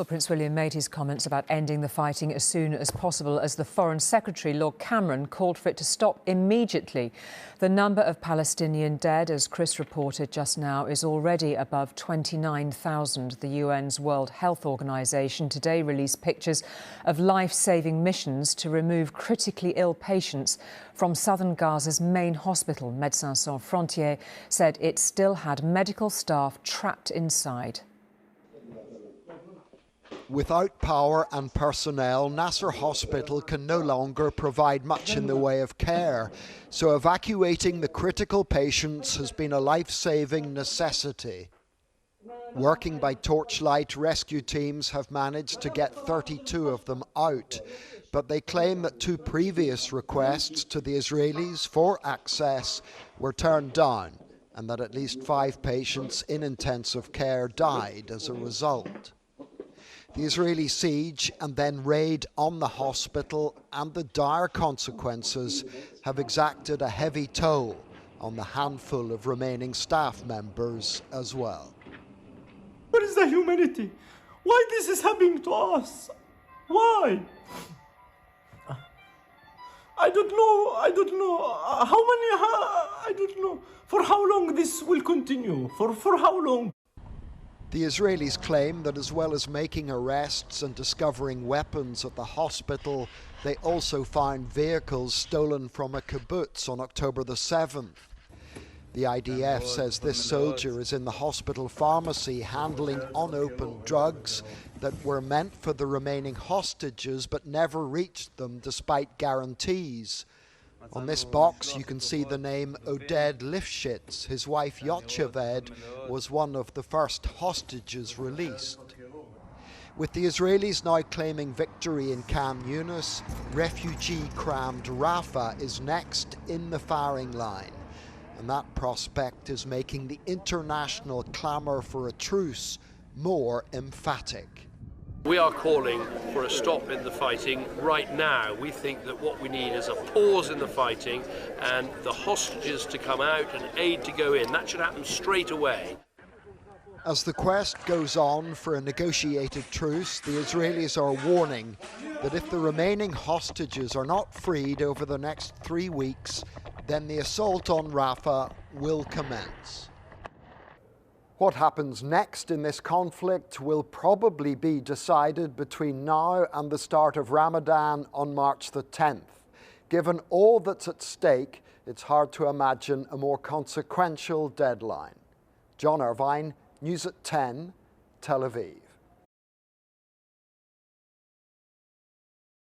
Well, Prince William made his comments about ending the fighting as soon as possible as the Foreign Secretary, Lord Cameron, called for it to stop immediately. The number of Palestinian dead, as Chris reported just now, is already above 29,000. The UN's World Health Organization today released pictures of life-saving missions to remove critically ill patients from southern Gaza's main hospital. Médecins Sans Frontières said it still had medical staff trapped inside. Without power and personnel, Nasser Hospital can no longer provide much in the way of care, so evacuating the critical patients has been a life-saving necessity. Working by torchlight, rescue teams have managed to get 32 of them out, but they claim that 2 previous requests to the Israelis for access were turned down, and that at least 5 patients in intensive care died as a result. The Israeli siege and then raid on the hospital and the dire consequences have exacted a heavy toll on the handful of remaining staff members as well. Where is the humanity? Why this is happening to us? Why? I don't know. I don't know. For how long this will continue? For how long? The Israelis claim that as well as making arrests and discovering weapons at the hospital, they also found vehicles stolen from a kibbutz on October the 7th. The IDF says this soldier is in the hospital pharmacy handling unopened drugs that were meant for the remaining hostages but never reached them despite guarantees. On this box you can see the name Oded Lifshitz. His wife Yocheved was one of the first hostages released. With the Israelis now claiming victory in Khan Yunis, refugee-crammed Rafah is next in the firing line. And that prospect is making the international clamour for a truce more emphatic. We are calling for a stop in the fighting right now. We think that what we need is a pause in the fighting and the hostages to come out and aid to go in. That should happen straight away. As the quest goes on for a negotiated truce, the Israelis are warning that if the remaining hostages are not freed over the next 3 weeks, then the assault on Rafah will commence. What happens next in this conflict will probably be decided between now and the start of Ramadan on March the 10th. Given all that's at stake, it's hard to imagine a more consequential deadline. John Irvine, News at 10, Tel Aviv.